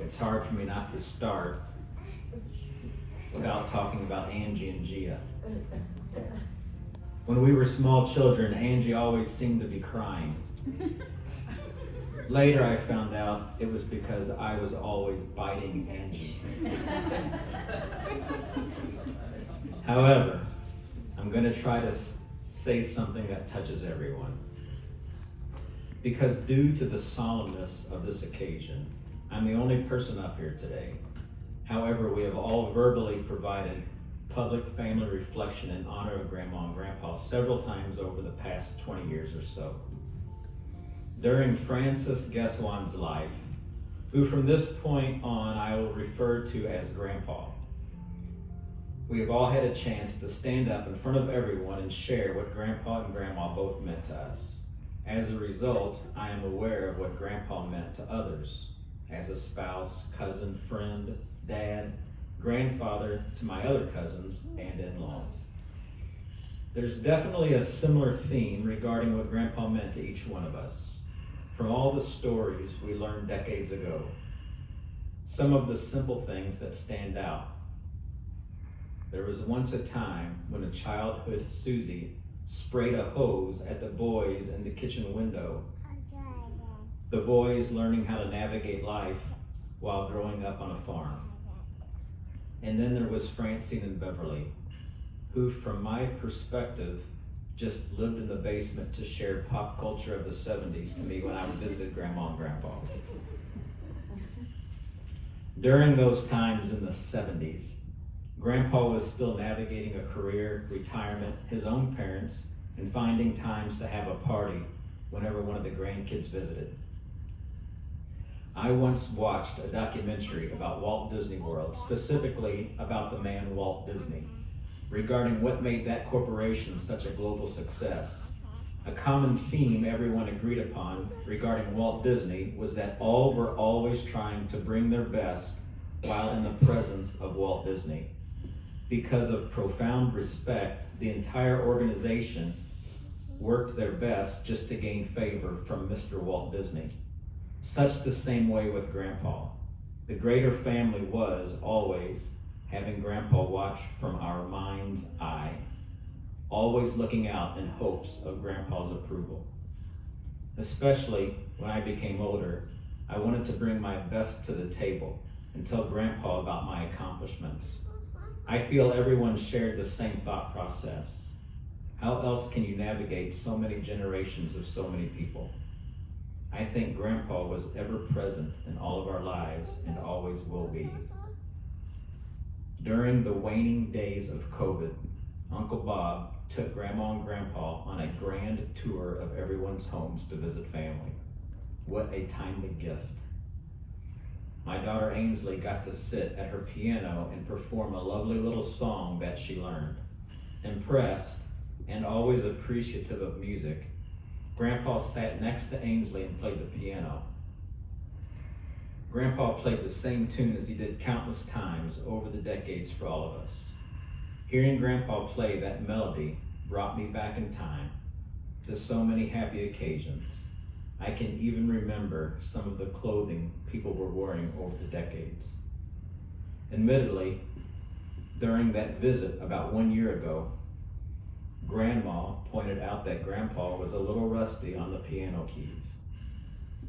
it's hard for me not to start without talking about Angie and Gia. When we were small children, Angie always seemed to be crying. Later I found out it was because I was always biting Angie. However, I'm going to try to say something that touches everyone. Because due to the solemnness of this occasion, I'm the only person up here today. However, we have all verbally provided public family reflection in honor of Grandma and Grandpa several times over the past 20 years or so. During Francis Geswein's life, who from this point on I will refer to as Grandpa, we have all had a chance to stand up in front of everyone and share what Grandpa and Grandma both meant to us. As a result, I am aware of what Grandpa meant to others, as a spouse, cousin, friend, dad, grandfather to my other cousins and in-laws. There's definitely a similar theme regarding what Grandpa meant to each one of us, from all the stories we learned decades ago. Some of the simple things that stand out. There was once a time when a childhood Susie sprayed a hose at the boys in the kitchen window. The boys learning how to navigate life while growing up on a farm. And then there was Francine and Beverly, who from my perspective just lived in the basement to share pop culture of the 70s to me when I visited Grandma and Grandpa. During those times in the 70s, Grandpa was still navigating a career, retirement, his own parents, and finding times to have a party whenever one of the grandkids visited. I once watched a documentary about Walt Disney World, specifically about the man Walt Disney, regarding what made that corporation such a global success. A common theme everyone agreed upon regarding Walt Disney was that all were always trying to bring their best while in the presence of Walt Disney. Because of profound respect, the entire organization worked their best just to gain favor from Mr. Walt Disney. Such the same way with Grandpa. The greater family was always having Grandpa watch from our mind's eye, always looking out in hopes of Grandpa's approval. Especially when I became older, I wanted to bring my best to the table and tell Grandpa about my accomplishments. I feel everyone shared the same thought process. How else can you navigate so many generations of so many people? I think Grandpa was ever present in all of our lives and always will be. During the waning days of COVID, Uncle Bob took Grandma and Grandpa on a grand tour of everyone's homes to visit family. What a timely gift. My daughter Ainsley got to sit at her piano and perform a lovely little song that she learned. Impressed and always appreciative of music, Grandpa sat next to Ainsley and played the piano. Grandpa played the same tune as he did countless times over the decades for all of us. Hearing Grandpa play that melody brought me back in time to so many happy occasions. I can even remember some of the clothing people were wearing over the decades. Admittedly, during that visit about 1 year ago, Grandma pointed out that Grandpa was a little rusty on the piano keys.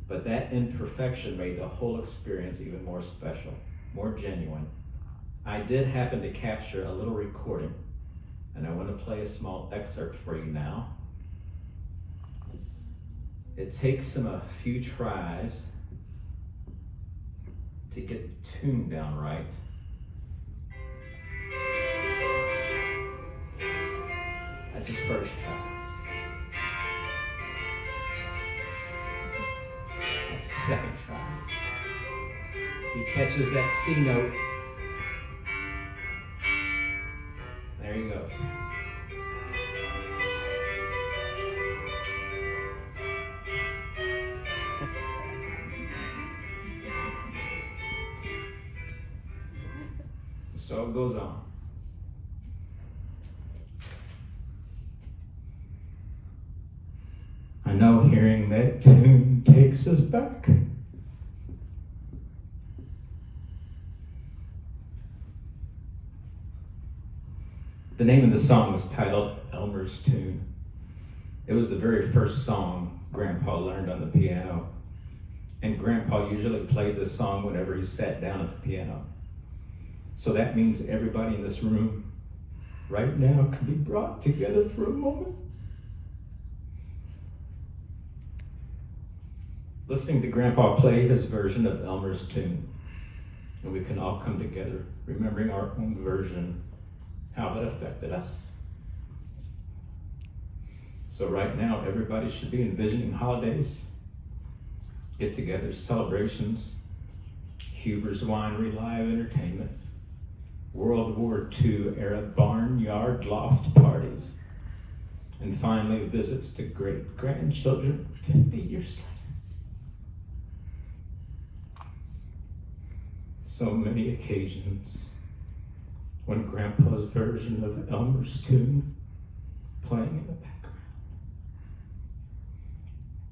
But that imperfection made the whole experience even more special, more genuine. I did happen to capture a little recording, and I want to play a small excerpt for you now. It takes him a few tries to get the tune down right. That's his first try. That's his second try. He catches that C note. There you go. So it goes on. I know hearing that tune takes us back The name of the song is titled Elmers Tune. It was the very first song Grandpa learned on the piano. And Grandpa usually played this song whenever he sat down at the piano. So that means everybody in this room right now can be brought together for a moment. Listening to Grandpa play his version of Elmer's Tune. And we can all come together, remembering our own version, how that affected us. So right now, everybody should be envisioning holidays, get-togethers, celebrations, Huber's Winery live entertainment, World War II era barnyard loft parties, and finally visits to great-grandchildren 50 years later. So many occasions when Grandpa's version of Elmer's Tune playing in the background.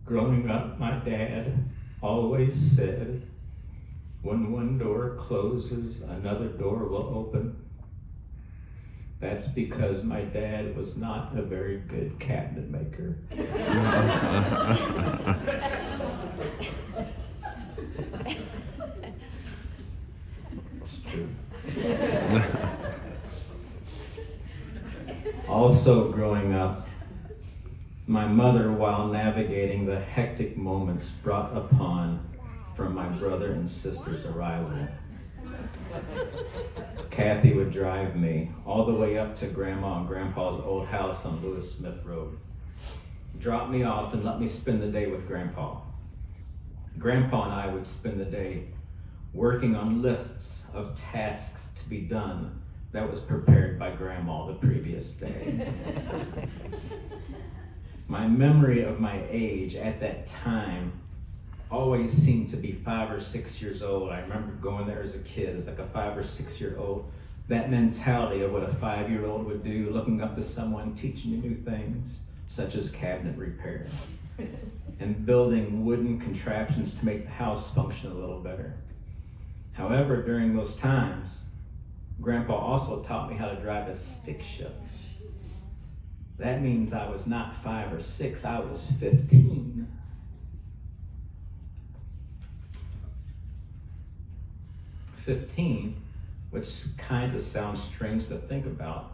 Growing up, my dad always said, when one door closes, another door will open. That's because my dad was not a very good cabinet maker. It's true. Also growing up, my mother, while navigating the hectic moments brought upon from my brother and sister's arrival, Kathy would drive me all the way up to Grandma and Grandpa's old house on Lewis Smith Road, drop me off and let me spend the day with Grandpa. Grandpa and I would spend the day working on lists of tasks to be done that was prepared by Grandma the previous day. My memory of my age at that time always seemed to be 5 or 6 years old. I remember going there as a kid, as like a 5 or 6 year old. That mentality of what a 5-year-old would do, looking up to someone teaching you new things, such as cabinet repair, and building wooden contraptions to make the house function a little better. However, during those times, Grandpa also taught me how to drive a stick shift. That means I was not 5 or 6, I was 15. Which kind of sounds strange to think about.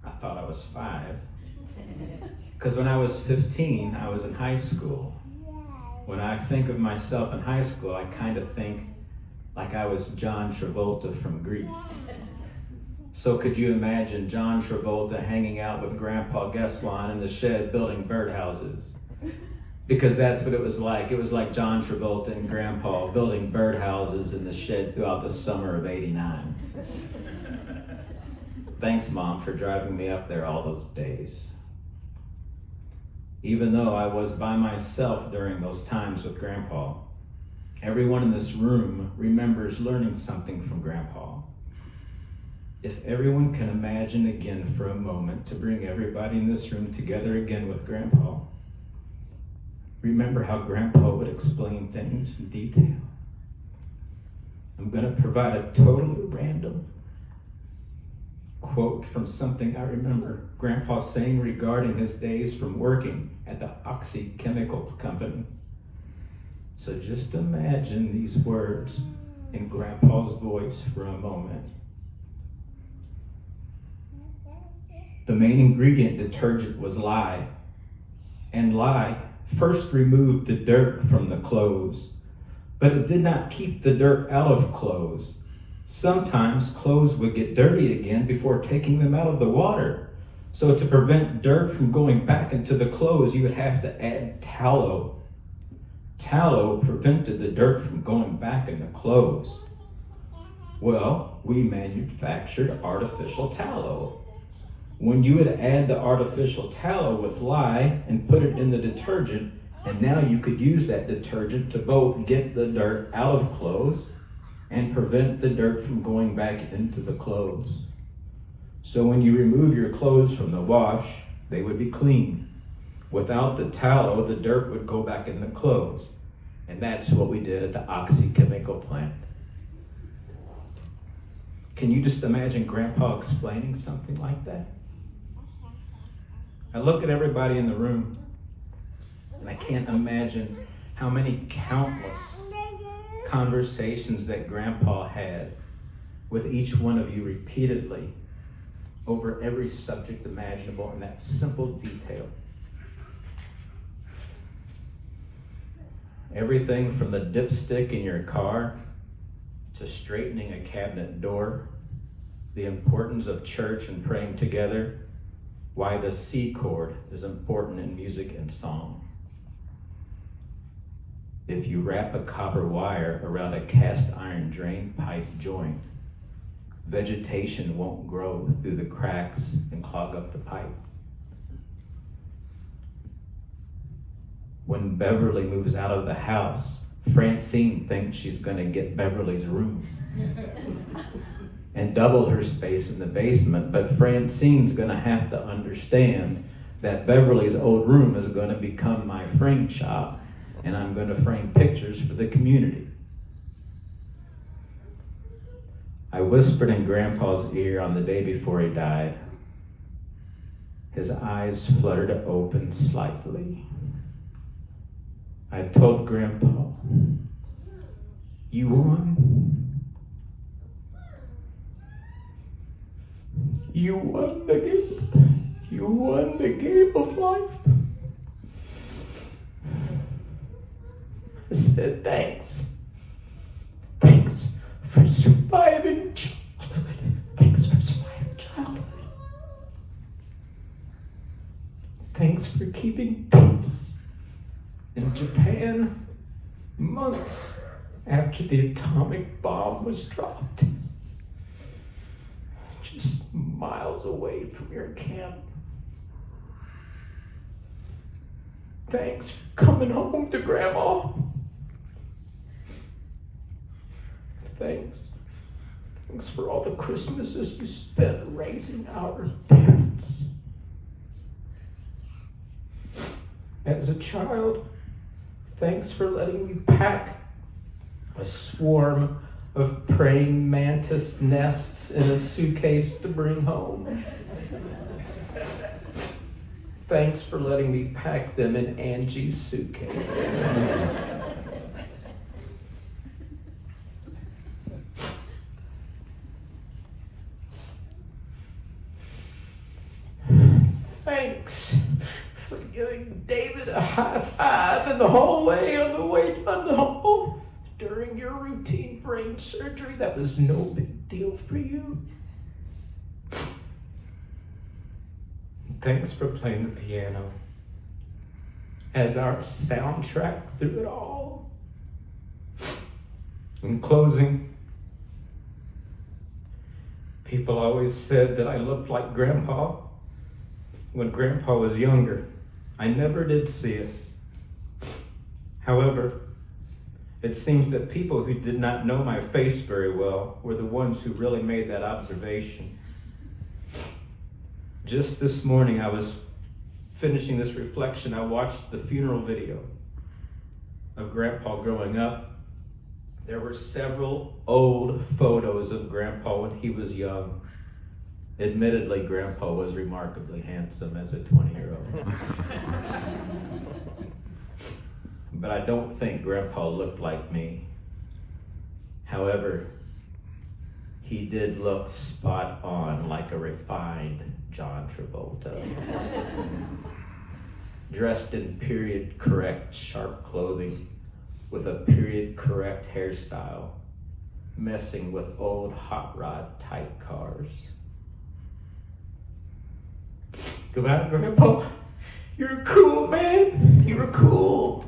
I thought I was 5. Because when I was 15, I was in high school. When I think of myself in high school, I kind of think like I was John Travolta from Grease. So could you imagine John Travolta hanging out with Grandpa Geswein in the shed building birdhouses? Because that's what it was like. It was like John Travolta and Grandpa building birdhouses in the shed throughout the summer of '89. Thanks, Mom, for driving me up there all those days. Even though I was by myself during those times with Grandpa, everyone in this room remembers learning something from Grandpa. If everyone can imagine again for a moment to bring everybody in this room together again with Grandpa, remember how Grandpa would explain things in detail. I'm going to provide a totally random quote from something I remember Grandpa saying regarding his days from working at the Oxy Chemical Company. So just imagine these words in Grandpa's voice for a moment. The main ingredient detergent was lye, and lye first removed the dirt from the clothes, but it did not keep the dirt out of clothes. Sometimes clothes would get dirty again before taking them out of the water. So to prevent dirt from going back into the clothes, you would have to add tallow. Tallow prevented the dirt from going back in the clothes. Well, we manufactured artificial tallow. When you would add the artificial tallow with lye and put it in the detergent, and now you could use that detergent to both get the dirt out of clothes and prevent the dirt from going back into the clothes. So when you remove your clothes from the wash, they would be clean. Without the tallow, the dirt would go back in the clothes. And that's what we did at the Oxy Chemical plant. Can you just imagine Grandpa explaining something like that? I look at everybody in the room, and I can't imagine how many countless conversations that Grandpa had with each one of you repeatedly over every subject imaginable in that simple detail. Everything from the dipstick in your car to straightening a cabinet door, the importance of church and praying together, why the C chord is important in music and song. If you wrap a copper wire around a cast iron drain pipe joint, vegetation won't grow through the cracks and clog up the pipe. When Beverly moves out of the house, Francine thinks she's going to get Beverly's room and double her space in the basement, but Francine's going to have to understand that Beverly's old room is going to become my frame shop, and I'm going to frame pictures for the community. I whispered in Grandpa's ear on the day before he died. His eyes fluttered open slightly. I told Grandpa, "You won. You won the game. You won the game of life." I said, "Thanks. Thanks for surviving childhood. Thanks for surviving childhood. Thanks for keeping peace in Japan months after the atomic bomb was dropped, just miles away from your camp. Thanks for coming home to Grandma. Thanks for all the Christmases you spent raising our parents. As a child, thanks for letting me pack a swarm of praying mantis nests in a suitcase to bring home. Thanks for letting me pack them in Angie's suitcase. Thanks for giving David a high five in the hallway on the way down the hall during your routine brain surgery. That was no big deal for you. Thanks for playing the piano as our soundtrack through it all. In closing, people always said that I looked like Grandpa when Grandpa was younger. I never did see it. However, it seems that people who did not know my face very well were the ones who really made that observation. Just this morning, I was finishing this reflection. I watched the funeral video of Grandpa growing up. There were several old photos of Grandpa when he was young. Admittedly, Grandpa was remarkably handsome as a 20-year-old. But I don't think Grandpa looked like me. However, he did look spot on like a refined John Travolta. Dressed in period correct sharp clothing with a period correct hairstyle, messing with old hot rod type cars. Go out, Grandpa. You're cool, man. You're cool.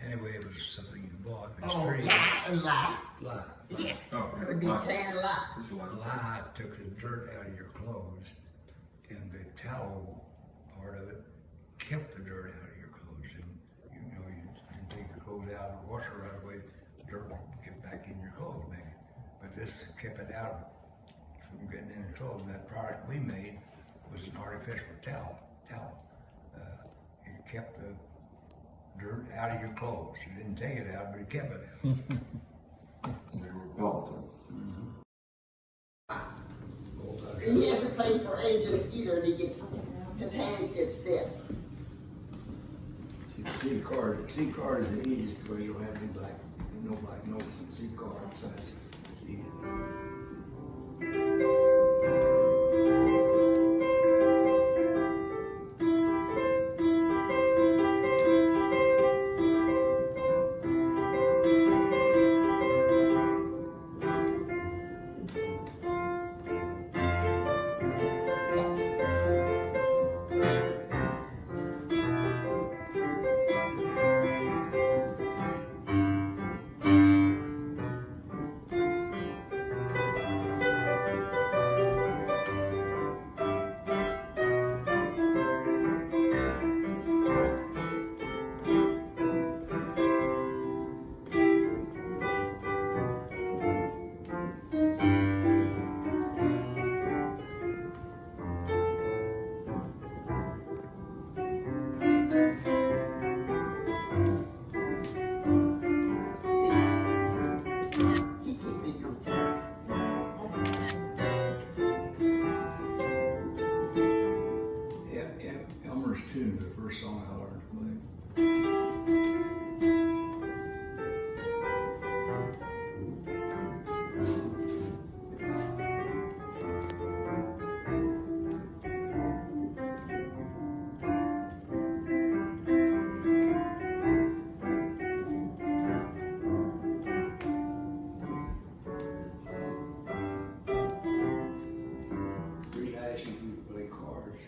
Anyway, it was something you bought. It was Oh, free. lie. Lie. Yeah, it would be tan lie. Lie took the dirt out of your clothes, and the towel part of it kept the dirt out of your clothes. And you didn't take your clothes out and wash it right away. Dirt would get back in your clothes, maybe. But this kept it out from getting in your clothes. And that product we made was an artificial towel. It kept the dirt out of your clothes. You didn't take it out, but it kept it out. They were volatile. And he hasn't played for ages either, and his hands get stiff. See the card. See card is the easiest because you don't have no black notes. And see card says see. Elmers Tune, the first song I learned to play. The reason I asked you to play cards,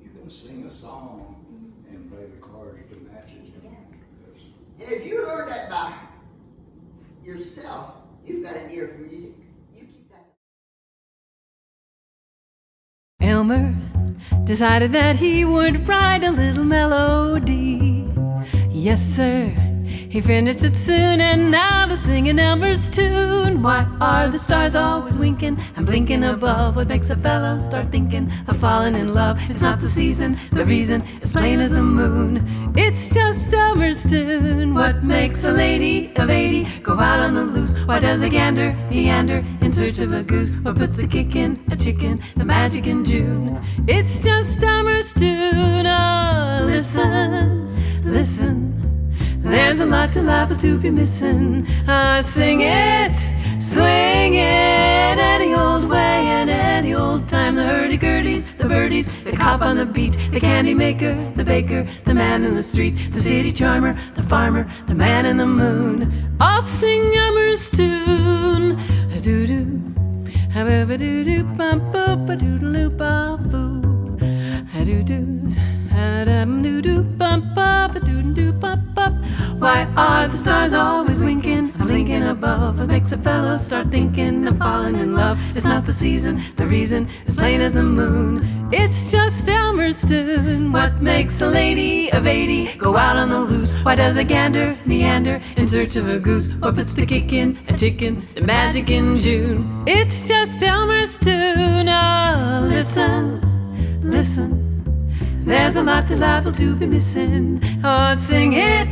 you can sing a song and play the cards to match it. And if you learn that by yourself, you've got an ear for music. You keep that. Elmer decided that he would write a little melody. Yes, sir. He finished it soon, and now they're singing Elmer's tune. Why are the stars always winking and blinking above? What makes a fellow start thinking of falling in love? It's not the season, the reason is plain as the moon. It's just Elmer's tune. What makes a lady of 80 go out on the loose? Why does a gander meander in search of a goose? What puts the kick in a chicken, the magic in June? It's just Elmer's tune. Oh, listen, listen. There's a lot to liable to be missing. Sing it, swing it, any old way and any old time. The hurdy-gurdies, the birdies, the cop on the beat, the candy maker, the baker, the man in the street, the city charmer, the farmer, the man in the moon. I'll sing Elmer's tune. A-doo-doo, a-ba-ba-doo-doo, bum-bum-ba-doodle-oo-ba-boo. A-doo-doo, a-dum-doo-doo, bum-bum-ba-doo-doo-bum-bum. Why are the stars always winking and blinking above? What makes a fellow start thinking of falling in love? It's not the season, the reason is plain as the moon. It's just Elmer's tune. What makes a lady of 80 go out on the loose? Why does a gander meander in search of a goose? What puts the kick in a chicken, the magic in June? It's just Elmer's tune. Oh, listen, listen. There's a lot to liable to be missing. Oh, sing it,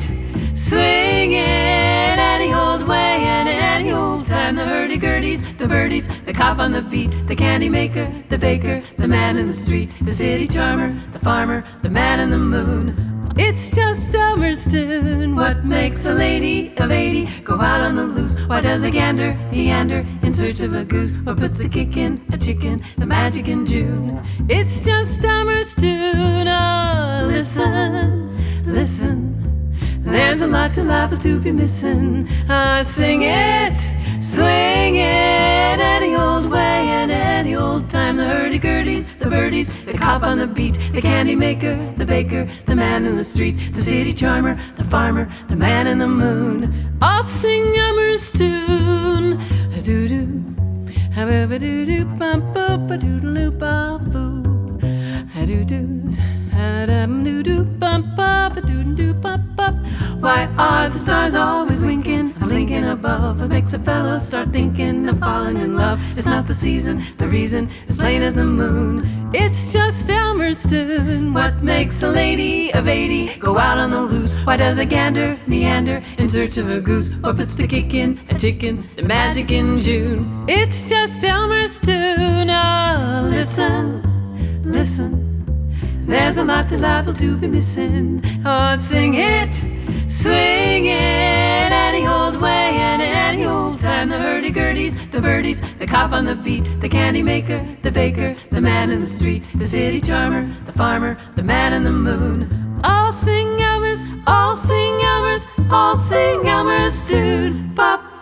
swing it, any old way and any old time. The hurdy-gurdies, the birdies, the cop on the beat, the candy maker, the baker, the man in the street, the city charmer, the farmer, the man in the moon. It's just Elmer's tune. What makes a lady of 80 go out on the loose? Why does a gander meander in search of a goose? What puts the kick in a chicken, the magic in June? It's just Elmer's tune. Oh, listen, listen. There's a lot to liable to be missing. Sing it, swing it, any old way and any old old time, the hurdy-gurdies, the birdies, the cop on the beat, the candy maker, the baker, the man in the street, the city charmer, the farmer, the man in the moon, all sing Elmers Tune. A-doo-doo, ha-ba-ba-doo-doo, bum-ba-ba-doo-doo-ba-boo, ha-doo-doo, ha-dum-doo-doo, bum-ba-ba-doo-doo-ba-bop. Why are the stars always winking, blinking above? What makes a fellow start thinking of falling in love? It's not the season, the reason is plain as the moon. It's just Elmers Tune. What makes a lady of 80 go out on the loose? Why does a gander meander in search of a goose? Or puts the kick in a chicken, the magic in June? It's just Elmers Tune. Oh, listen, listen. There's a lot liable to be missing. Oh, sing it, swing it, any old way and any old time. The hurdy-gurdies, the birdies, the cop on the beat, the candy maker, the baker, the man in the street, the city charmer, the farmer, the man in the moon. All sing Elmers, all sing Elmers, all sing Elmers Tune. Pop.